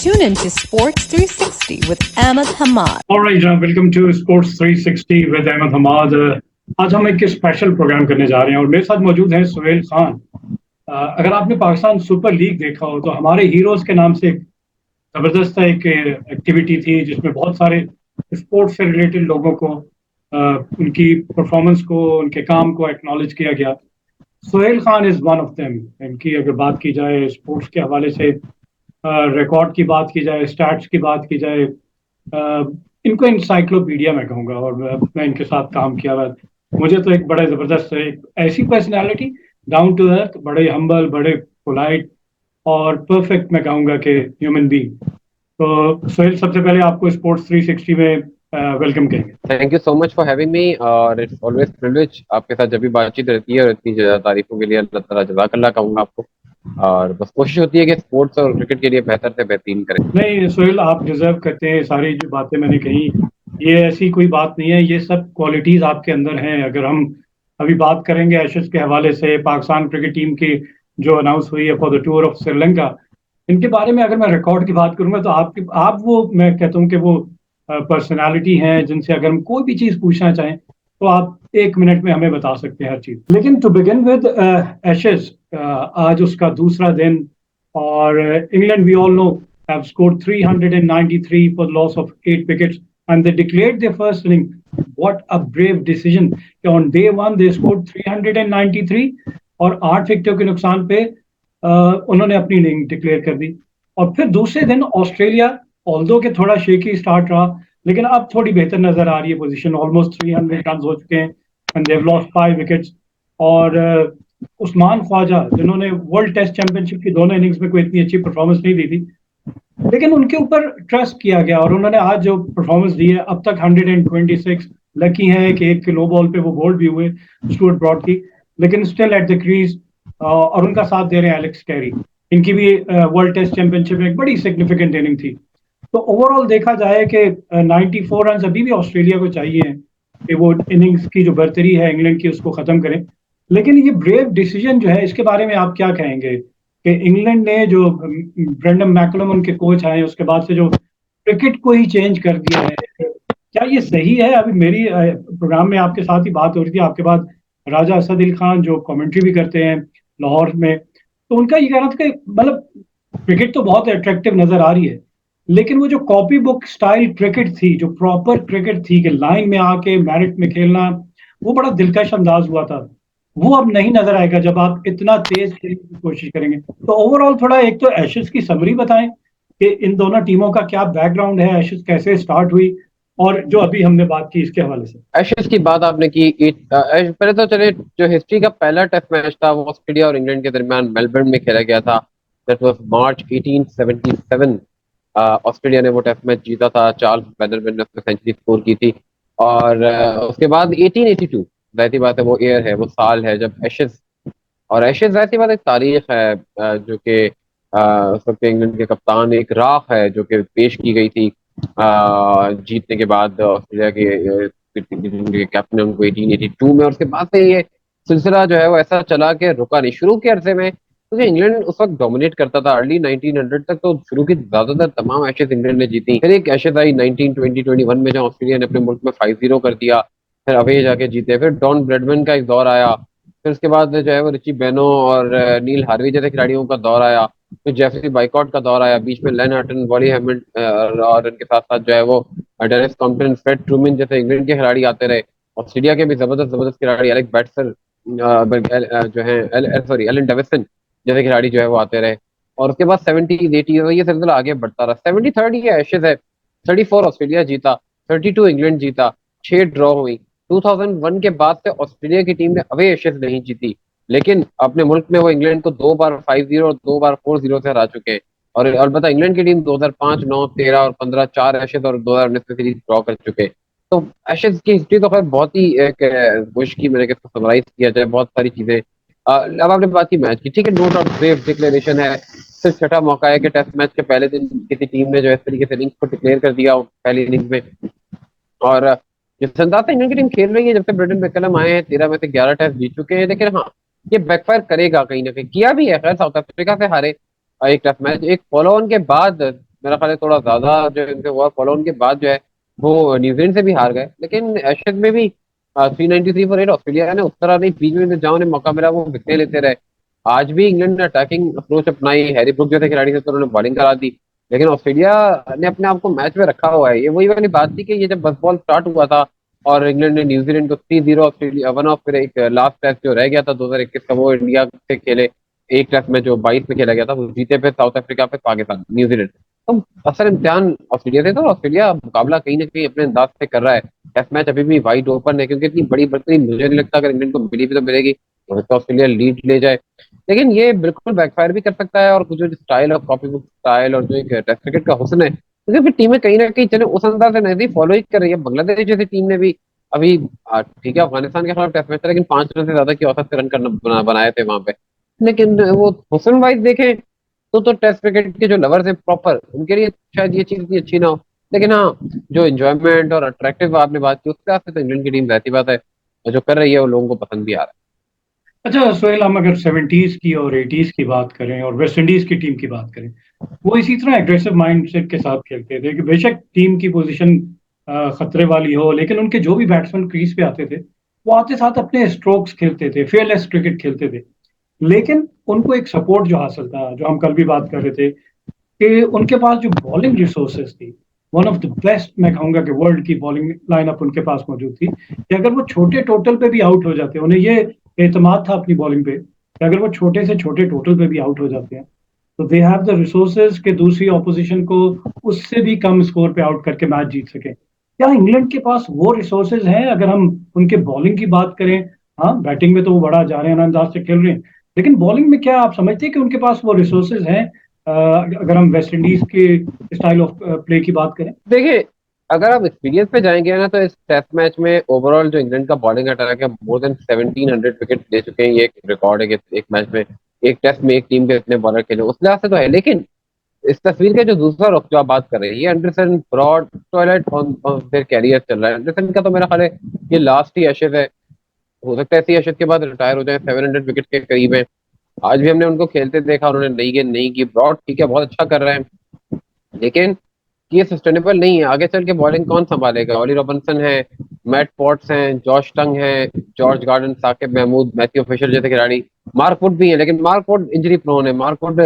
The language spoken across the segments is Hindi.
Tune in to Sports 360 with Ahmed Hamad. All right, welcome to Sports 360 with Ahmed Hamad. आज हम एक स्पेशल प्रोग्राम करने जा रहे हैं और मेरे साथ मौजूद हैं सुहेल खान। अगर आपने पाकिस्तान सुपर लीग देखा हो तो हमारे हीरोज के नाम से एक जबरदस्त एक एक्टिविटी थी जिसमें बहुत सारे स्पोर्ट्स से रिलेटेड लोगों को उनकी परफॉर्मेंस को, उनके काम को एक्नॉलेज किया गया। Suhail Khan is one of them. इनकी अगर बात की जाए स्पोर्ट्स के हवाले से, रिकॉर्ड की बात की जाए, स्टैट्स की बात की जाए, इनको इंसाइक्लोपीडिया मैं कहूँगा। और मैं इनके साथ काम किया हुआ, मुझे तो एक बड़ा ज़बरदस्त एक ऐसी पर्सनालिटी, डाउन टू अर्थ, बड़े हम्बल, बड़े पोलाइट और परफेक्ट मैं कहूँगा कि ह्यूमन बीइंग। तो सुहेल, सबसे पहले आपको स्पोर्ट्स 360 में वेलकम करेंगे। Thank you so much for having me और इट्स ऑलवेज प्रिविलेज आपके साथ जब भी बातचीत रहती है और इतनी तारीफों के लिए अल्लाह ताला जज़ाकल्लाह कहूँगा आपको। और बस कोशिश होती है कि स्पोर्ट्स और क्रिकेट के लिए बेहतर से बेहतरीन करें। नहीं सुहेल, आप डिजर्व करते हैं। सारी जो बातें मैंने कही, ये ऐसी कोई बात नहीं है, ये सब क्वालिटीज़ आपके अंदर हैं। अगर हम अभी बात करेंगे एशेज के हवाले से, पाकिस्तान क्रिकेट टीम की जो अनाउंस हुई है for the tour of Sri Lanka, इनके बारे में अगर मैं रिकॉर्ड की बात करूंगा तो आप वो मैं कहता हूँ कि वो पर्सनालिटी हैं जिनसे अगर हम कोई भी चीज़ पूछना चाहें तो आप 1 मिनट में हमें बता सकते हैं हर चीज़। लेकिन टू बिगिन विद एशेज, आज उसका दूसरा दिन और England, we all know, have scored 393 for the loss of 8 wickets and they declared their first inning. What a brave decision! On day one they scored 393 और 8 विकेटों के नुकसान पे उन्होंने अपनी इनिंग डिक्लेयर कर दी। और फिर दूसरे दिन ऑस्ट्रेलिया, ऑल्दो के थोड़ा शेकी स्टार्ट रहा, लेकिन अब थोड़ी बेहतर नजर आ रही है पोजीशन। ऑलमोस्ट 300 रन हो चुके हैं and they have lost 5 wickets. और उस्मान ख्वाजा, जिन्होंने वर्ल्ड टेस्ट चैंपियनशिप की दोनों इनिंग्स में कोई इतनी अच्छी परफॉर्मेंस नहीं दी थी, लेकिन उनके ऊपर ट्रस्ट किया गया और उन्होंने आज जो परफॉर्मेंस दी है, अब तक 126, लकी है कि एक लो बॉल पे वो बोल्ड भी हुए स्टुअर्ट ब्रॉड की, लेकिन स्टिल एट द क्रीज। और उनका साथ दे रहे हैं एलेक्स कैरी। इनकी भी वर्ल्ड टेस्ट चैंपियनशिप में एक बड़ी सिग्निफिकेंट इनिंग थी। तो ओवरऑल देखा जाए कि 94 रन अभी भी ऑस्ट्रेलिया को चाहिए कि वो इनिंग्स की जो बर्तरी है इंग्लैंड की उसको खत्म करें। लेकिन ये ब्रेव डिसीजन जो है, इसके बारे में आप क्या कहेंगे कि इंग्लैंड ने जो ब्रेंडन मैकलम उनके कोच आए उसके बाद से जो क्रिकेट को ही चेंज कर दिया है, क्या ये सही है? अभी मेरी प्रोग्राम में आपके साथ ही बात हो रही थी, आपके बाद राजा असद खान जो कमेंट्री भी करते हैं लाहौर में, तो उनका ये कहना था कि मतलब क्रिकेट तो बहुत अट्रैक्टिव नजर आ रही है, लेकिन वो जो कॉपी बुक स्टाइल क्रिकेट थी, जो प्रॉपर क्रिकेट थी कि लाइन में आके मेरिट में खेलना, वो बड़ा दिलकश अंदाज हुआ था, वो अब नहीं नजर आएगा जब आप इतना तेज खेलने की कोशिश करेंगे। तो ओवरऑल थोड़ा एक तो एशेज की समरी बताएं कि इन दोनों टीमों का क्या बैकग्राउंड है, एशेज कैसे स्टार्ट हुई, और जो अभी हमने बात की इसके हवाले से। एशेज की बात आपने की, पहले तो चले, जो हिस्ट्री का पहला टेस्ट मैच था वो ऑस्ट्रेलिया और इंग्लैंड के दरमियान मेलबर्न में खेला गया था। That was March 1877। ऑस्ट्रेलिया ने वो टेस्ट मैच जीता था, चार्ल्स बेदरमैन ने उसमें सेंचुरी स्कोर की थी। और उसके बाद 1882, जाहिर बात है वो ईयर है, वो साल है जब एशेज, और एशेज जाहिर बात एक तारीख है जो कि उस वक्त इंग्लैंड के कप्तान एक राख है जो कि पेश की गई थी जीतने के बाद ऑस्ट्रेलिया के कैप्टन उनको 1882 में। और उसके बाद से ये सिलसिला जो है वो ऐसा चला कि रुका नहीं। शुरू के अरसे में तो इंग्लैंड उस वक्त डोमिनेट करता था, अर्ली 1900 तक तो शुरू की ज्यादातर तमाम एशेज इंग्लैंड ने जीती। फिर एक एशेज आई 1920-21 में जहाँ ऑस्ट्रेलिया ने अपने मुल्क में 5-0 कर दिया, फिर अवे जाके जीते। फिर डॉन ब्रैडमैन का एक दौर आया, फिर उसके बाद जो है वो रिची बेनो और नील हार्वी जैसे खिलाड़ियों का दौर आया, फिर जेफरी बाइकॉट का दौर आया, बीच में लेन हटन, बॉली हैमंड और इनके साथ साथ जो है वो डेरेस कॉम्पटन, फ्रेड ट्रूमन जैसे इंग्लैंड के खिलाड़ी आते रहे। ऑस्ट्रेलिया के भी जबरदस्त खिलाड़ी एलेक बैट्सर जो है एलन डेविसन जैसे खिलाड़ी जो है वो आते रहे। और उसके बाद 70s 80s ये सिलसिला आगे बढ़ता रहा। 73rd ये एशेज है, 34 ऑस्ट्रेलिया जीता, 32 इंग्लैंड जीता, 6 ड्रॉ हुई। 2001 के बाद से ऑस्ट्रेलिया की टीम ने अवे एशेज नहीं जीती, लेकिन अपने मुल्क में वो इंग्लैंड को 2 बार 5-0 और 2 बार 4-0 से हरा चुके हैं। और अलबत्ता इंग्लैंड की टीम 2005, 9, 13 और 15 4 एशेज और 2019 में सीरीज ड्रॉ कर चुके हैं। तो एशेज की हिस्ट्री तो खैर बहुत ही एक मुश्किल, मैंने इसको समराइज किया जाए बहुत सारी चीजें। अब आपने बात की मैच की, ठीक है, नोट ऑफ ब्रेव डिक्लेरेशन है, सिर्फ छठा मौका है कि टेस्ट मैच के पहले दिन किसी टीम ने जो इस तरीके से इनिंग्स को डिक्लेयर कर दिया पहली इनिंग्स में। और जिस अंदाज से इंडियन की टीम खेल रही है, जब से ब्रेंडन मैकलम आए हैं 13 में से 11 टेस्ट जीत चुके हैं, लेकिन हाँ ये बैकफायर करेगा कहीं ना कहीं, किया भी है। खैर साउथ अफ्रीका से हारे एक टेस्ट मैच, एक फॉलो ऑन के बाद मेरा ख्याल है थोड़ा ज्यादा जो इनके हुआ फॉलो, उनके बाद जो है वो न्यूजीलैंड से भी हार गए। लेकिन एशेज में भी 393 फॉर 8 ऑस्ट्रेलिया ने उस तरह नहीं, बीच में जहाँ उन्हें मौका मिला वो विकेट लेते रहे। आज भी इंग्लैंड ने अटैकिंग अप्रोच अपनाई, हैरी ब्रुक जैसे खिलाड़ी थे तो उन्होंने बॉलिंग करा दी, लेकिन ऑस्ट्रेलिया ने अपने आप को मैच में रखा हुआ है। ये वही वाली बात थी कि ये जब बस बॉल स्टार्ट हुआ था और इंग्लैंड ने न्यूजीलैंड को 3-0, ऑस्ट्रेलिया 1-ऑफ, फिर एक लास्ट टेस्ट जो रह गया था 2021 का, वो इंडिया से खेले एक टेस्ट में जो 22 में खेला गया था, वो जीते, फिर साउथ अफ्रीका, फिर पाकिस्तान, न्यूजीलैंड। तो असल इम्तिहान ऑस्ट्रेलिया से, तो ऑस्ट्रेलिया मुकाबला कहीं ना कहीं अपने अंदाज से कर रहा है। टेस्ट मैच अभी भी वाइड ओपन है, क्योंकि इतनी बड़ी बढ़ती मुझे नहीं लगता, अगर इंग्लैंड को मिली भी तो मिलेगी, हो सकता है ऑस्ट्रेलिया लीड ले जाए। लेकिन ये बिल्कुल बैकफायर भी कर सकता है, और कुछ जो style of copy book style और जो एक टेस्ट क्रिकेट का हुस्न है, क्योंकि फिर टीमें कहीं ना कहीं चले उस अंदाज से नहीं फॉलो ही कर रही है। बांग्लादेश जैसी टीम ने भी अभी ठीक है अफगानिस्तान के खिलाफ टेस्ट मैच था, लेकिन 5 रन से ज्यादा की औसत से रन करना बनाए थे वहां पे। लेकिन वो हुस्न वाइज देखें तो टेस्ट क्रिकेट के जो लवर्स हैं प्रॉपर, उनके लिए शायद ये चीज इतनी अच्छी ना हो। लेकिन हाँ, जो इंजॉयमेंट और अट्रैक्टिव आपने बात की, उसके वास्ते तो इंग्लैंड की टीम रहती बात है, और जो कर रही है वो लोगों को पसंद भी आ रहा अच्छा सोहेल, हम अगर 70s की और 80s की बात करें और वेस्ट इंडीज की टीम की बात करें, वो इसी तरह एग्रेसिव माइंडसेट के साथ खेलते थे कि बेशक टीम की पोजीशन खतरे वाली हो, लेकिन उनके जो भी बैट्समैन क्रीज पे आते थे वो आते साथ अपने स्ट्रोक्स खेलते थे, फेयरलेस क्रिकेट खेलते थे। लेकिन उनको एक सपोर्ट जो हासिल था, जो हम कल भी बात कर रहे थे, कि उनके पास जो बॉलिंग रिसोर्सेज थी, वन ऑफ द बेस्ट, मैं कहूंगा कि वर्ल्ड की बॉलिंग लाइनअप उनके पास मौजूद थी, कि अगर वो छोटे टोटल पे भी आउट हो जाते, उन्हें ये एतमाद था अपनी बॉलिंग पे कि अगर वो छोटे से छोटे टोटल पे भी आउट हो जाते हैं तो दे हैव द रिसोर्सेज के दूसरी ऑपोजिशन को उससे भी कम स्कोर पे आउट करके मैच जीत सके। क्या इंग्लैंड के पास वो रिसोर्सेज हैं? अगर हम उनके बॉलिंग की बात करें, हाँ बैटिंग में तो वो बड़ा जाने अंदाज से खेल रहे हैं, लेकिन बॉलिंग में क्या आप समझते हैं कि उनके पास वो रिसोर्सेज हैं? अगर हम वेस्ट इंडीज के स्टाइल ऑफ प्ले की बात करें। है। देखिए, अगर आप एक्सपीरियंस पे जाएंगे ना, तो इस टेस्ट मैच में ओवरऑल जो इंग्लैंड का बॉलिंग अटैक है, मोर देन 1700 विकेट ले चुके हैं। ये एक रिकॉर्ड है कि एक मैच में, एक टेस्ट में एक टीम के इतने बॉलर खेले, उस लिहाज से तो है। लेकिन इस तस्वीर का जो दूसरा रुख जो आप बात कर रहे हैं, ये Anderson Broad toilet on their career चल रहा है। एंडरसन का तो मेरा ख्याल है ये लास्ट ही एशेज है, हो सकता है इसी एशेज के बाद रिटायर हो जाए। 700 विकेट के करीब है। आज भी हमने उनको खेलते देखा, उन्होंने नई गेंद नहीं की। ब्रॉड ठीक है, बहुत अच्छा कर रहे हैं, लेकिन ये सस्टेनेबल नहीं है। आगे चल के बॉलिंग कौन संभालेगा? ऑली रॉबिन्सन है, मैट पॉट्स हैं, जॉश टंग है, George Garton, Saqib Mahmood, Matthew Fisher जैसे खिलाड़ी, मार्क वुड भी है, लेकिन मार्क वुड इंजरी प्रोन है। मार्क वुड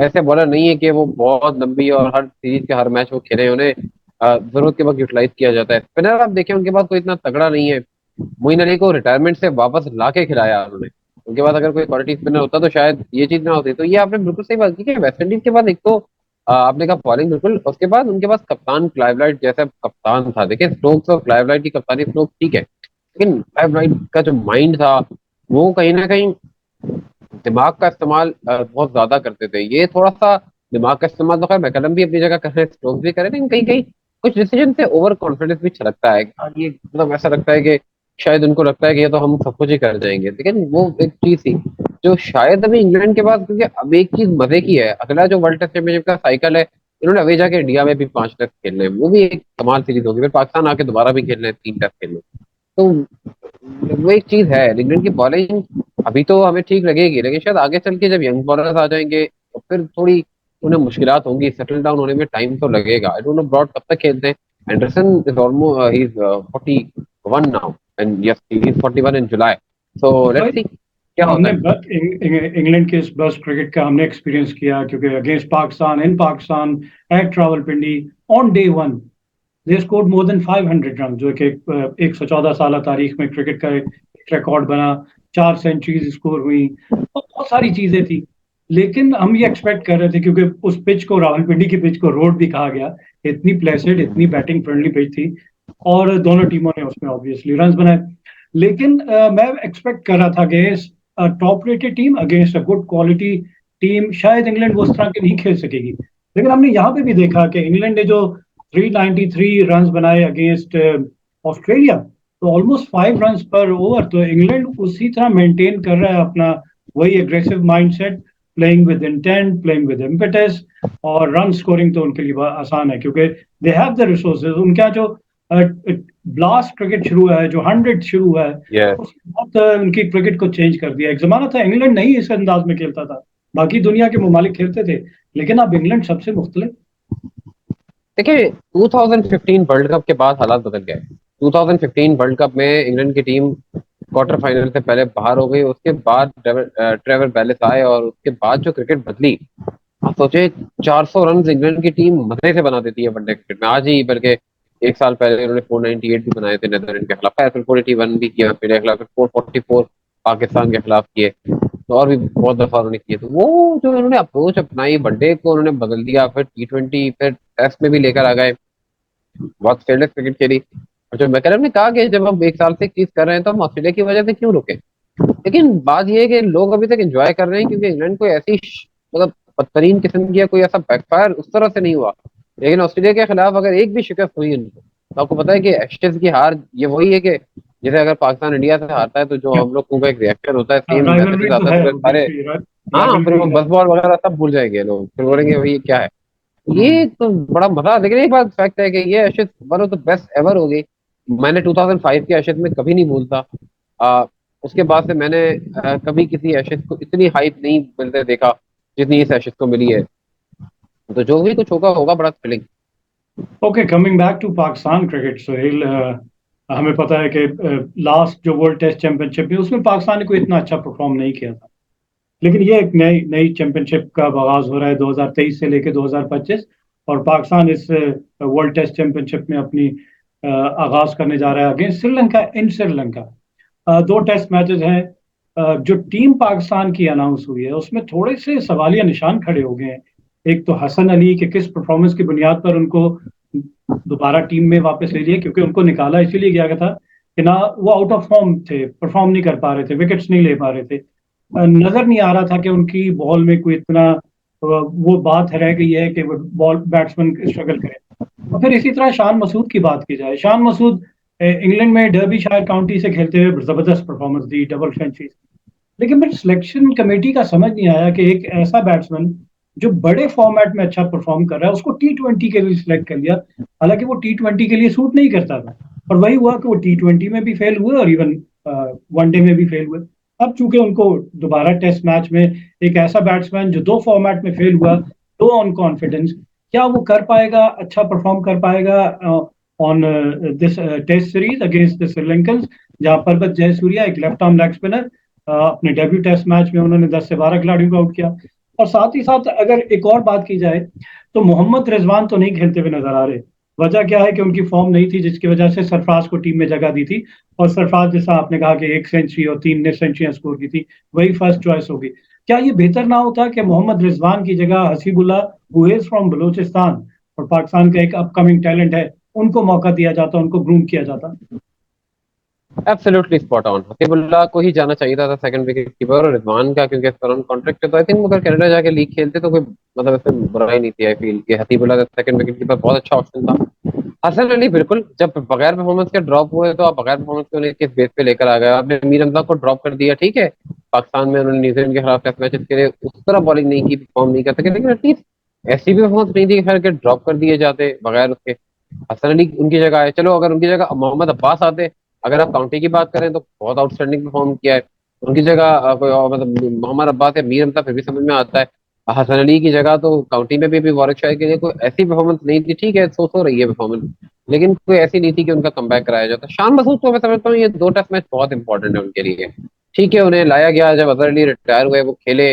ऐसे बॉलर नहीं है कि वो बहुत लंबी और हर सीरीज के हर मैच वो खेले, उन्हें जरूरत के वक्त यूटिलाइज किया जाता है। स्पिनर आप देखें, उनके पास कोई इतना तगड़ा नहीं है। मोइन अली को रिटायरमेंट से वापस ला के खिलाया उन्होंने। उनके पास अगर कोई क्वालिटी स्पिनर होता तो शायद ये चीज ना होती। तो ये आपने बिल्कुल सही बात की कि वेस्ट इंडीज के बाद एक तो आपने कहा बॉलिंग, बिल्कुल, उसके बाद उनके पास कप्तान क्लाइव राइट जैसा कप्तान था। देखिए, स्टोक्स और क्लाइव राइट की कप्तानी, स्टोक्स ठीक है, लेकिन क्लाइव राइट का जो माइंड था, वो कहीं ना कहीं दिमाग का इस्तेमाल बहुत ज्यादा करते थे। ये थोड़ा सा दिमाग का इस्तेमाल तो खैर मैकलम भी अपनी जगह कर रहे हैं, स्टोक्स भी करे, लेकिन कहीं कहीं कुछ डिसीजन से ओवर कॉन्फिडेंस भी छलकता है। ये मतलब ऐसा लगता है कि शायद उनको लगता है कि ये तो हम सब कुछ ही कर जाएंगे। लेकिन वो एक चीज थी जो शायद अभी इंग्लैंड के पास, क्योंकि अब एक चीज मजे की है, अगला जो वर्ल्ड टेस्ट चैंपियनशिप का साइकिल है, इन्होंने अभी जाके इंडिया में भी 5 टेस्ट खेलने हैं, वो भी एक कमाल सीरीज होगी। फिर पाकिस्तान आके दोबारा भी खेलने हैं, 3 टेस्ट खेलने। तो वो एक चीज है, इंग्लैंड की बॉलिंग अभी तो हमें ठीक लगेगी, लेकिन शायद आगे चल के जब यंग बॉलर्स आ जाएंगे तो फिर थोड़ी उन्हें मुश्किलात होंगी, सेटल डाउन होने में टाइम तो लगेगा। आई डोंट नो ब्रॉड कब तक खेलते हैं। Anderson is almost he is 41 now, and yes he is 41 in July. So let's see क्या होता हमने है। इंग्लैंड के इस बस क्रिकेट का हमने एक्सपीरियंस किया, क्योंकि against Pakistan, in Pakistan, at Rawalpindi, on day one they scored more than 500 run, जो कि 114 साल तारीख में क्रिकेट का एक रिकॉर्ड बना। 4 सेंचुरीज स्कोर हुई और बहुत सारी चीजें थी। लेकिन हम ये एक्सपेक्ट कर रहे थे, क्योंकि उस पिच को, रावलपिंडी की पिच को रोड भी कहा गया, इतनी प्लेसेड, इतनी बैटिंग फ्रेंडली पिच थी, और दोनों टीमों ने उसमें ऑब्वियसली रन बनाए। लेकिन मैं एक्सपेक्ट कर रहा था कि top rated team against a good quality team, शायद इंग्लैंड वो उस तरह के नहीं खेल सकेगी। लेकिन हमने यहाँ पे भी देखा कि इंग्लैंड ने जो 393 रन बनाए अगेंस्ट ऑस्ट्रेलिया, तो ऑलमोस्ट 5 रन पर ओवर, तो इंग्लैंड उसी तरह मेंटेन कर रहा है अपना वही aggressive mindset, playing with intent, playing with impetus, और रन स्कोरिंग तो उनके लिए आसान है, क्योंकि दे हैव द रिसोर्सेज। उनके यहाँ जो ब्लास्ट क्रिकेट शुरू हुआ है, जो 100 शुरू हुआ है, उसने बहुत उनकी क्रिकेट को चेंज कर दिया। एक जमाना था इंग्लैंड नहीं इस अंदाज में खेलता था, बाकी दुनिया के ममालिक खेलते थे, लेकिन अब इंग्लैंड सबसे मुख्तलिफ। देखिए 2015 वर्ल्ड कप के बाद हालात बदल गए। 2015 वर्ल्ड कप में इंग्लैंड की टीम क्वार्टर फाइनल से पहले बाहर हो गई, उसके बाद ट्रेवर बेलिस आए और उसके बाद जो क्रिकेट बदली, आप सोचे 400 रन इंग्लैंड की टीम मजे से बना देती है वनडे क्रिकेट में। आज ही बल्कि एक साल पहले उन्होंने 498 भी बनाए थे नेदरलैंड के खिलाफ, फिर 481 भी किया फिर के खिलाफ, 444 पाकिस्तान के खिलाफ किए, तो और भी बहुत दफा उन्होंने किए। तो वो जो उन्होंने अप्रोच अपनाई वनडे को उन्होंने बदल दिया, फिर T20 फिर टेस्ट में भी लेकर आ गए, बहुत फेयरलेस क्रिकेट खेली। और जो मैकलम ने कहा कि जब हम एक साल से एक चीज कर रहे हैं तो हम ऑस्ट्रेलिया की वजह से क्यों रुके। लेकिन बात यह है कि लोग अभी तक एंजॉय कर रहे हैं क्योंकि इंग्लैंड कोई ऐसी मतलब बदतरीन किस्म की या कोई ऐसा बैकफायर उस तरह से नहीं हुआ। लेकिन ऑस्ट्रेलिया के खिलाफ अगर एक भी शिकस्त हुई उनको, तो आपको पता है कि एशेज की हार ये वही है कि जैसे अगर पाकिस्तान इंडिया से हारता है तो जो हम लोग का एक रिएक्शन होता है, सेम राइवलरी मैसेजेस तो आता है, है, फिर सारे ऑब्वियसली हाँ फिर राइवलरी वो है। बस बॉल वगैरह सब भूल जाएंगे लोग, फिर बोलेंगे भाई ये क्या है। हम्म। ये तो बड़ा मजा। लेकिन एक बात फैक्ट है कि ये Ashes one of the best ever होगी। मैंने 2005 के एशेज में कभी नहीं भूलता। आ, उसके बाद से मैंने कभी किसी एशेज को इतनी हाइप नहीं मिलते देखा जितनी इस एशेज को मिली है। तो जो भी कुछ होगा होगा बड़ा thrilling. Okay, coming back to Pakistan cricket Sohail, हमें पता है कि लास्ट जो वर्ल्ड टेस्ट चैंपियनशिप है उसमें पाकिस्तान ने कोई इतना अच्छा परफॉर्म नहीं किया था। लेकिन ये एक नई नई चैंपियनशिप का आगाज हो रहा है 2023 से लेकर 2025, और पाकिस्तान इस वर्ल्ड टेस्ट चैंपियनशिप में अपनी आगाज करने जा रहा है अगेंस्ट श्रीलंका इन श्रीलंका। दो टेस्ट मैचेस हैं। जो टीम पाकिस्तान की अनाउंस हुई है उसमें थोड़े से सवालिया निशान खड़े हो गए हैं। एक तो हसन अली के किस परफॉर्मेंस की बुनियाद पर उनको दोबारा टीम में वापस ले लिया, क्योंकि उनको निकाला इसीलिए गया था कि ना वो आउट ऑफ फॉर्म थे, परफॉर्म नहीं कर पा रहे थे, विकेट्स नहीं ले पा रहे थे। नजर नहीं आ रहा था कि उनकी बॉल में कोई इतना वो बात रह गई है कि वो बॉल बैट्समैन स्ट्रगल करें। और फिर इसी तरह शान मसूद की बात की जाए, शान मसूद इंग्लैंड में डर्बी शायर काउंटी से खेलते हुए जबरदस्त परफॉर्मेंस दी, डबल सेंचुरी। लेकिन फिर सिलेक्शन कमेटी का समझ नहीं आया कि एक ऐसा बैट्समैन जो बड़े फॉर्मेट में अच्छा परफॉर्म कर रहा है उसको T20 के लिए सिलेक्ट कर लिया। हालांकि वो T20 के लिए सूट नहीं करता था, और वही हुआ कि वो T20 में भी फेल हुए और इवन वनडे में भी फेल हुए। अब चूंकि उनको दोबारा टेस्ट मैच में एक ऐसा बैट्समैन जो दो फॉर्मेट में फेल हुआ, दो ऑन कॉन्फिडेंस, क्या वो कर पाएगा, अच्छा परफॉर्म कर पाएगा on this test series against the Sri Lankan, जहां परबत जयसूर्या एक लेफ्ट आर्म लेग स्पिनर अपने डेब्यू टेस्ट मैच में उन्होंने 10 से 12 खिलाड़ियों को आउट किया। और साथ ही साथ अगर एक और बात की जाए तो मोहम्मद रिजवान तो नहीं खेलते हुए नजर आ रहे। वजह क्या है कि उनकी फॉर्म नहीं थी, जिसकी वजह से सरफराज को टीम में जगह दी थी, और सरफराज जैसा आपने कहा कि एक सेंचुरी और 3 सेंचुरियां स्कोर की थी, वही फर्स्ट चॉइस होगी। क्या ये बेहतर ना होता कि मोहम्मद रिजवान की जगह Hasibullah who is from Balochistan और पाकिस्तान का एक अपकमिंग टैलेंट है, उनको मौका दिया जाता, उनको ग्रूम किया जाता? Absolutely spot on. हसीबुल्लाह को ही जाना चाहिए था सेकंड विकेट कीपर, और रिजवान का क्योंकि इस पर ऑन कॉन्ट्रैक्ट है तो आई थिंक अगर कनाडा जाके लीग खेलते तो कोई मतलब इसमें बुराई नहीं थी। आई फील कि हसीबुल्लाह का सेकंड विकेट कीपर बहुत अच्छा ऑप्शन था। हसन अली बिल्कुल, जब बगैर परफॉर्मेंस के ड्रॉप हुए तो आप बगैर परफॉर्मेंस के उन्हें किस बेस पे लेकर आ गए। आपने मीर हमजा को ड्रॉप कर दिया, ठीक है, पाकिस्तान में उन्होंने न्यूजीलैंड के खिलाफ टेस्ट मैचेस के लिए उस तरह बॉलिंग नहीं की, परफॉर्म नहीं कर सके, लेकिन एटलीस्ट ऐसी भी परफॉर्मेंस नहीं थी खैर के ड्रॉप कर दिए जाते बगैर उसके। हसन अली उनकी जगह है, चलो अगर उनकी जगह मोहम्मद अब्बास आते, अगर आप काउंटी की बात करें तो बहुत आउटस्टैंडिंग परफॉर्म किया है। उनकी जगह कोई और मतलब मोहम्मद अब्बास या मीर हमजा फिर भी समझ में आता है। हसन अली की जगह तो काउंटी में भी वारिक शाह के लिए कोई ऐसी परफॉर्मेंस नहीं थी, ठीक है सो रही है परफॉर्मेंस, लेकिन कोई ऐसी नहीं थी कि उनका कमबैक कराया जाता। शान मसूद को मैं समझता हूँ ये दो टेस्ट मैच बहुत इंपॉर्टेंट है उनके लिए। ठीक है उन्हें लाया गया, जब अजहर अली रिटायर हुए वो खेले,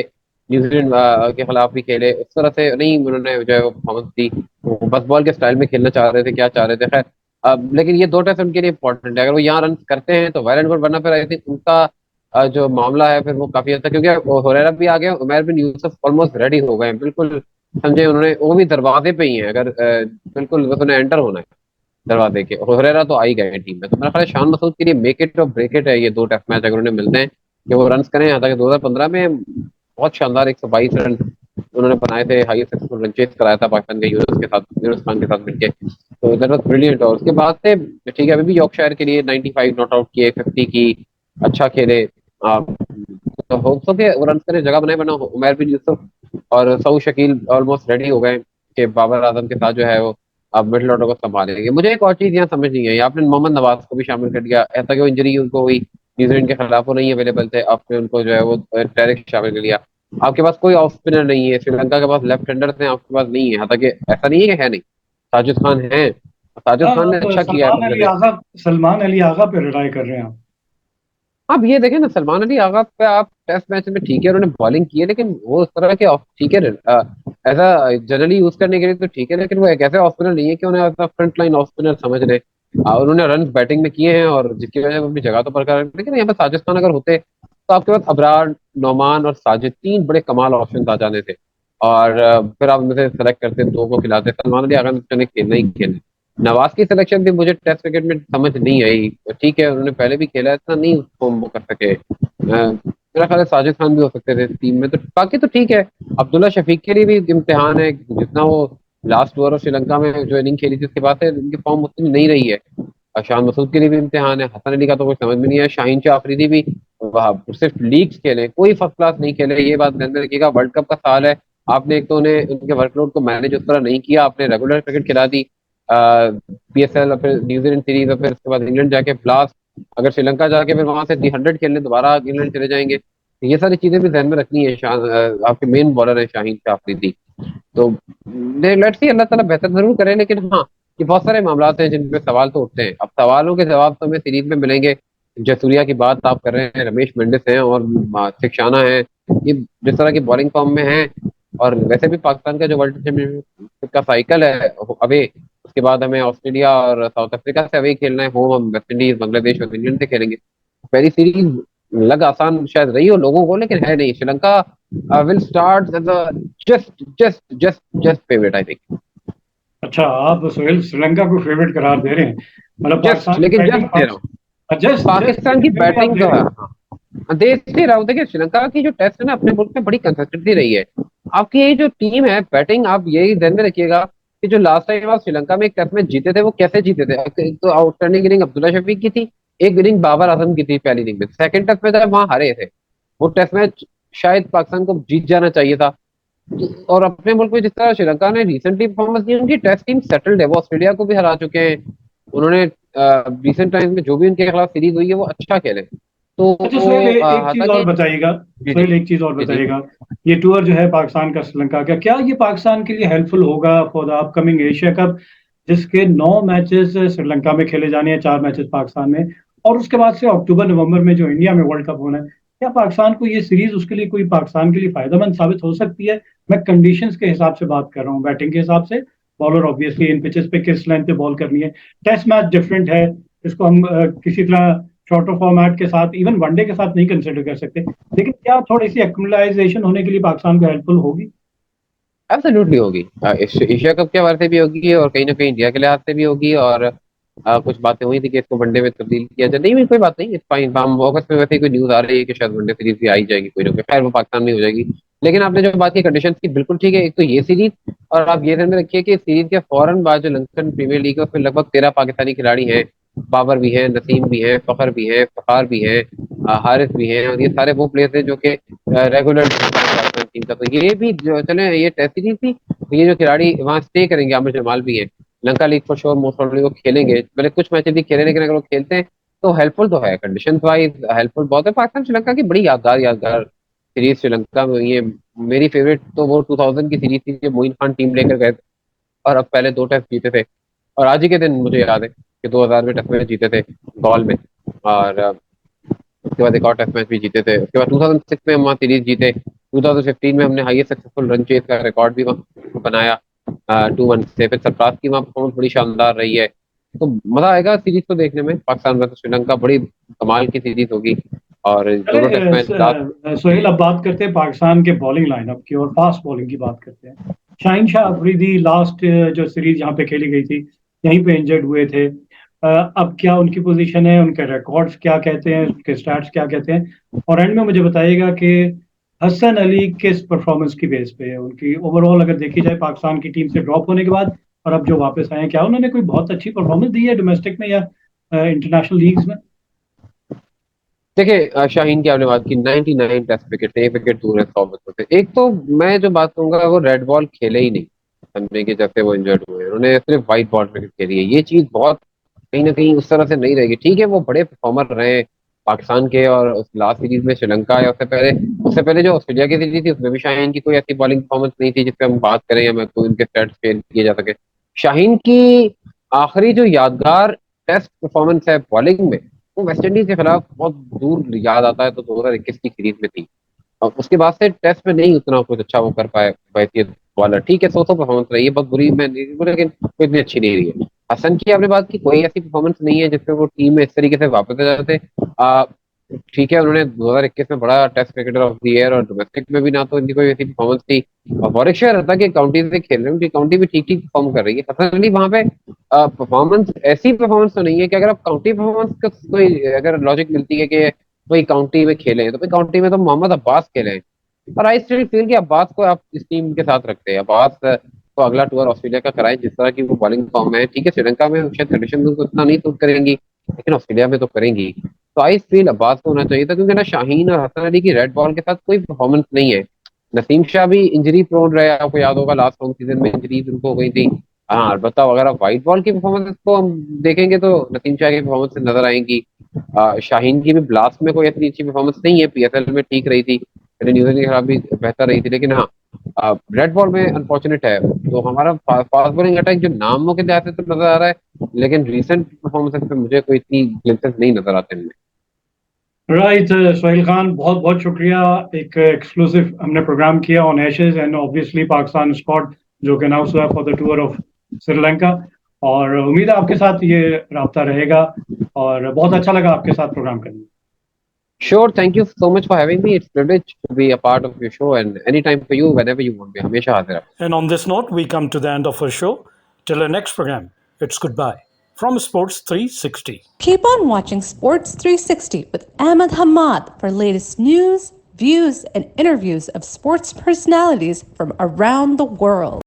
न्यूजीलैंड के खिलाफ भी खेले, उस तरह से नहीं उन्होंने जो है वो परफॉर्मेंस दी, वो बस बॉल के स्टाइल में खेलना चाह रहे थे, क्या चाह रहे थे खैर। लेकिन ये दो टेस्ट उनके लिए इंपॉर्टेंट है, अगर वो यहाँ रन करते हैं तो वेल एंड गुड, वरना फिर आई थिंक उनका जो मामला है फिर वो काफी अच्छा, क्योंकि हुरैरा भी आ गया, उमर बिन यूसुफ ऑलमोस्ट रेडी हो गए हैं बिल्कुल, समझे उन्होंने, वो भी दरवाजे पे ही हैं, अगर बिल्कुल बस उन्हें एंटर होना है दरवाजे के। हुरैरा तो आ ही गए हैं टीम में, तो मेरा ख्याल है शान मसूद के लिए मेक इट और ब्रेक इट है ये दो टेस्ट मैच, अगर उन्हें मिलते हैं कि वो रन करें। हालांकि 2015 में बहुत शानदार 122 रन उन्होंने बनाए थे, हाईएस्ट सक्सेसफुल रन चेस कराया था पाकिस्तान के यूनुस के साथ, यूनुस खान के साथ मिलके, तो दैट वाज ब्रिलियंट। और उसके बाद से ठीक है अभी भी यॉर्कशायर के लिए 95 नॉट आउट किए, 50 की, अच्छा खेले। तो होप्स हो के वो रन करें, जगह बनाए, बना उमर बिन यूसुफ और सऊ शकील ऑलमोस्ट रेडी हो गए कि बाबर आजम के साथ जो है वो अब मिडिल ऑर्डर को संभालेंगे। मुझे एक और चीज यहाँ समझ नहीं आई, आपने मोहम्मद नवाज को भी शामिल कर दिया, ऐसा क्यों, इंजरी उनको हुई न्यूजीलैंड के खिलाफ, वो नहीं अवेलेबल थे, आपने उनको जो है वो डायरेक्ट शामिल कर लिया। आपके पास कोई ऑफ स्पिनर नहीं है, श्रीलंका के पास लेफ्ट हैंडर थे, आपके पास नहीं है, हालांकि ऐसा नहीं है कि है नहीं, साजिद खान है, साजिद हाँ, खान ने आप अच्छा किया है बांग्लादेश। सलमान अली आगा पे रिलाय कर रहे हैं आप। आप ये देखें ना, सलमान अली आगा पे आप टेस्ट मैच में ठीक है उन्होंने बॉलिंग की है, लेकिन वो उस तरह के ठीक है ऐसा जनरली यूज करने के लिए तो ठीक है, लेकिन वो एक ऐसे ऑफ स्पिनर नहीं है कि उन्हें ऐसा फ्रंट लाइन ऑफ स्पिनर समझ ले। उन्होंने रन बैटिंग में किए हैं और जिसकी वजह से वो अपनी जगह तो बरकरार है। लेकिन यहाँ पर साजिद खान अगर होते तो आपके पास अबरार, नोमान और साजिद, तीन बड़े कमाल ऑप्शन आ जाने थे, और फिर आप उनमें से सेलेक्ट करते, दो को खिलाते। सलमान अली आगा ने खेलना ही खेलना। नवाज की सिलेक्शन भी मुझे टेस्ट क्रिकेट में समझ नहीं आई। ठीक है उन्होंने पहले भी खेला, इतना नहीं उसको वो कर सके। मेरा ख्याल है साजिद खान भी हो सकते थे टीम में, तो बाकी तो ठीक है। अब्दुल्ला शफीक के लिए भी इम्तिहान है, जितना वो लास्ट ओवर ऑफ श्रीलंका में जो इनिंग खेली थी उसके बाद से उनकी फॉर्म उतनी नहीं रही है। और शान मसूद के लिए भी इम्तिहान है, हसन अली का तो कुछ समझ में नहीं है, शाहीन शाह अफरीदी भी वहाँ सिर्फ लीग्स खेले, कोई फर्स्ट क्लास नहीं खेले। ये बात ध्यान में रखिएगा, वर्ल्ड कप का साल है। आपने एक तो उन्हें उनके वर्कलोड को मैनेज उस तरह नहीं किया, आपने रेगुलर क्रिकेट खिला दी, पीएसएल और फिर न्यूजीलैंड सीरीज और फिर उसके बाद इंग्लैंड जाके ब्लास्ट, अगर श्रीलंका जाके फिर वहां से 100 खेलने दोबारा इंग्लैंड चले जाएंगे। तो ये सारी चीजें भी ध्यान में रखनी है। आपके मेन बॉलर है शाहीन शाह अफरीदी। तो लेट्स सी, अल्लाह ताला बेहतर जरूर करे, लेकिन हाँ, ये बहुत सारे मामला हैं जिन पे सवाल तो उठते हैं। अब सवालों के जवाब तो हमें सीरीज में मिलेंगे। जयसूर्या की बात आप कर रहे हैं, रमेश मेंडिस हैं और थिक्शाना है, ये जिस तरह की बॉलिंग फॉर्म में है। और वैसे भी पाकिस्तान का जो वर्ल्ड चैंपियनशिप का साइकिल है अवे, उसके बाद हमें ऑस्ट्रेलिया और साउथ अफ्रीका से अवे खेलना है, होम हम वेस्ट इंडीज, बांग्लादेश और इंग्लैंड से खेलेंगे। पहली सीरीज लग आसान शायद रही हो लोगों को, लेकिन है नहीं। Sri Lanka will start as a just just just just favourite I think. अच्छा, आप सोहेल श्रीलंका को फेवरेट करार दे रहे हैं, मतलब जस्ट, पाकिस्तान की लेकिन बैटिंग जस्ट दे रहा हूँ। जस्ट जस्ट पाकिस्तान की फिर भी आप बैटिंग दे जो रहे है, हैं। हाँ, देख ही रहा हूँ। देखिए श्रीलंका की जो टेस्ट है ना अपने मुल्क में बड़ी कंसिस्टेंसी रही है। आपकी ये जो टीम है बैटिंग, आप यही ध्यान में रखिएगा कि जो लास्ट टाइम आप श्रीलंका में एक टेस्ट मैच जीते थे वो कैसे जीते थे। एक तो आउटस्टैंडिंग इनिंग अब्दुल्ला शफीक की थी, एक इनिंग बाबर आजम की थी पहली इनिंग में। सेकंड टेस्ट मैच आप वहां हारे थे, वो टेस्ट मैच शायद पाकिस्तान को जीत जाना चाहिए था। और अपने मुल्क में जिस तरह श्रीलंका ने रिसेंटली परफॉर्मेंस दी, उनकी टेस्ट टीम सेटल्ड है, वो ऑस्ट्रेलिया को भी हरा चुके हैं। उन्होंने रिसेंट टाइम्स में जो भी उनके खिलाफ सीरीज हुई है वो अच्छा खेले। तो अच्छा सोहेल, एक चीज और हालांकि बताइएगा। जी जी सोहेल, एक चीज और जी जी। बताइएगा, ये टूर जो है पाकिस्तान का श्रीलंका का, क्या ये पाकिस्तान के लिए हेल्पफुल होगा for the upcoming Asia cup, जिसके 9 मैचेस श्रीलंका में खेले जाने हैं, 4 मैचेस पाकिस्तान में, और उसके बाद से अक्टूबर नवंबर में जो इंडिया में वर्ल्ड कप होना है, क्या पाकिस्तान को ये सीरीज उसके लिए, कोई पाकिस्तान के लिए फायदेमंद साबित हो सकती है? मैं कंडीशंस के हिसाब से बात कर रहा हूँ, बैटिंग के हिसाब से। बॉलर ऑब्वियसली इन पिचेस पे किस लेंथ पे बॉल करनी है, टेस्ट मैच डिफरेंट है, इसको हम किसी तरह शॉर्टर फॉर्मेट के साथ, इवन वनडे के साथ नहीं कंसिडर कर सकते, लेकिन क्या थोड़ी सी एक्युमुलाइजेशन होने के लिए पाकिस्तान को हेल्पफुल होगी? एब्सोल्युटली होगी। एशिया कप के हवाले से भी होगी और कहीं ना कहीं इंडिया के लिहाज से भी होगी। और कुछ बातें हुई थी कि इसको वनडे में तब्दील किया जाए, नहीं कोई बात नहीं, इट्स फाइन। हम अगस्त में वैसे ही कोई न्यूज आ रही है कि शायद वनडे सीरीज भी आई जाएगी कोई ना कोई, खैर वो पाकिस्तान में हो जाएगी। लेकिन आपने जो बात की कंडीशंस की, बिल्कुल ठीक है। एक तो ये सीरीज, और आप ये ध्यान में रखिए कि सीरीज के फौरन बाद जो लंदन प्रीमियर लीग है उसमें लगभग 13 पाकिस्तानी खिलाड़ी हैं। बाबर भी हैं, नसीम भी हैं, फखर भी हैं, फखार भी हैं, हारिस भी हैं, और ये सारे वो प्लेयर्स हैं जो कि रेगुलर टीम का। तो ये भी जो चले, ये टेस्ट सीरीज थी, तो ये जो खिलाड़ी वहाँ स्टे करेंगे, आमिर जमाल भी है, Lanka league for sure most probably वो खेलेंगे, भले कुछ मैचेस भी खेले, लेकिन अगर वो खेलते हैं तो हेल्पफुल तो है, कंडीशन वाइज हेल्पफुल बहुत है। पाकिस्तान श्रीलंका की बड़ी यादगार यादगार सीरीज श्रीलंका में ये, मेरी फेवरेट तो वो 2000 की सीरीज थी, जो मोइन खान टीम लेकर गए थे और अब पहले दो टेस्ट जीते थे। और आज ही के दिन मुझे याद है कि 2000 में टेस्ट मैच जीते थे गॉल में, और उसके बाद एक और टेस्ट मैच भी जीते थे। उसके बाद 2006 में हम वहाँ सीरीज जीते, 2015 में हमने हाईएस्ट सक्सेसफुल रन चेज का रिकॉर्ड भी वहाँ बनाया 2-1 से। फिर सरफराज की वहाँ परफॉर्मेंस बड़ी शानदार रही है। तो मजा आएगा सीरीज को देखने में, पाकिस्तान वर्सेस श्रीलंका बड़ी कमाल की सीरीज होगी। और चले दोनों टेस्ट मैच लास्ट। सोहेल, अब बात करते हैं पाकिस्तान के बॉलिंग लाइनअप की और फास्ट बॉलिंग की बात करते हैं। शाहीन शाह अफरीदी लास्ट जो सीरीज यहाँ पे खेली गई थी, यहीं पे इंजर्ड हुए थे। अब क्या उनकी पोजीशन है, उनके रिकॉर्ड्स क्या कहते हैं, उनके स्टैट्स क्या कहते हैं? और एंड में मुझे बताइएगा कि हसन अली किस परफॉर्मेंस की बेस पे है उनकी ओवरऑल, अगर देखी जाए पाकिस्तान की टीम से ड्रॉप होने के बाद और अब जो वापस आए हैं, क्या उन्होंने कोई बहुत अच्छी परफॉर्मेंस दी है डोमेस्टिक में या इंटरनेशनल लीग्स में? देखिए शाहीन की आपने बात की, 99 टेस्ट विकेट थे, एक विकेट दूर है 100 बच्चों से। एक तो मैं जो बात कहूंगा, वो रेड बॉल खेले ही नहीं समझे कि जब से वो इंजर्ड हुए हैं। उन्होंने सिर्फ व्हाइट बॉल क्रिकेट खेली है, ये चीज बहुत कहीं ना कहीं उस तरह से नहीं रहेगी। ठीक है वो बड़े परफॉर्मर रहे पाकिस्तान के, और उस लास्ट सीरीज में श्रीलंका या उससे पहले जो ऑस्ट्रेलिया की सीरीज थी उसमें भी शाहीन की कोई ऐसी बॉलिंग परफॉर्मेंस नहीं थी जिसपे हम बात करें या मैं कोई उनके स्टैट्स फेल किए जा सके। शाहीन की आखिरी जो यादगार टेस्ट परफॉर्मेंस है बॉलिंग में, वो वेस्टइंडीज के खिलाफ बहुत दूर याद आता है, तो 2021 की सीरीज में थी। और उसके बाद से टेस्ट में नहीं उतना कुछ अच्छा वो कर पाए हैसियत बॉलर। ठीक है, 100 परफॉर्मेंस रही है, बहुत बुरी मैं नहीं बोल, लेकिन कोई इतनी अच्छी नहीं रही है। हसन की आपने बात की, कोई ऐसी परफॉर्मेंस नहीं है जिसपे वो टीम में इस तरीके से वापस आ जाते। ठीक है, उन्होंने 2021 में बड़ा test cricketer of the year, और डोमेस्टिक में भी ना तो इनकी कोई ऐसी परफॉर्मेंस थी। और वॉरिकशायर रहता कि काउंटी से खेल रहे हैं, उनकी काउंटी भी ठीक ठीक परफॉर्म कर रही है। हसन अली वहां पे परफॉर्मेंस, ऐसी परफॉर्मेंस तो नहीं है कि अगर आप काउंटी परफॉर्मेंस का कोई अगर लॉजिक मिलती है कि कोई काउंटी में खेले, तो भाई काउंटी में तो मोहम्मद अब्बास खेले हैं। और आई स्टिल फील कि अब्बास को आप इस टीम के साथ रखते हैं। अब्बास को अगला टूर ऑस्ट्रेलिया का कराएं, जिस तरह की वो बॉलिंग फॉर्म है। ठीक है, श्रीलंका में शायद कंडीशन उनको इतना नहीं सूट करेंगी, लेकिन ऑस्ट्रेलिया में तो करेंगी। तो आई फील अब्बास को होना चाहिए था, क्योंकि ना शाहीन और हसन अली की रेड बॉल के साथ कोई परफॉर्मेंस नहीं है। नसीम शाह भी इंजरी प्रोन रहे, आपको याद होगा लास्ट होम सीजन में इंजरीज उनको हो गई थी। हाँ, अलबत्ता अगर आप व्हाइट बॉल की परफॉर्मेंस को हम देखेंगे तो नसीम शाह की परफॉर्मेंस नजर आएंगी। शाहीन की भी ब्लास्ट में कोई इतनी अच्छी परफॉर्मेंस नहीं है, पीएसएल में ठीक रही थी, न्यूजीलैंड के खिलाफ भी बेहतर रही थी। लेकिन हाँ, रेड बॉल में अनफॉर्चुनेट है। तो हमारा फास्ट बॉलिंग अटैक जो नामों के लिहाज से तो नजर आ रहा है, लेकिन रिसेंट परफॉर्मेंस पे मुझे कोई इतनी ग्लिम्पसेस नहीं नजर आते इनमें। राइट सोहेल खान, बहुत बहुत शुक्रिया। एक एक्सक्लूसिव हमने प्रोग्राम किया on Ashes and obviously Pakistan squad जो कि अनाउंस हुआ for the tour of Sri Lanka, और उम्मीद है आपके साथ ये राब्ता रहेगा, और बहुत अच्छा लगा आपके साथ प्रोग्राम करने में। Sure, thank you so much for having me. It's a privilege to be a part of your show, and anytime for you, whenever you want me. हमेशा हाजिर हूँ। And on this note, we come to the end of our show. Till our next program, it's goodbye from Sports 360. Keep on watching Sports 360 with Ahmed Hamad for latest news, views, and interviews of sports personalities from around the world.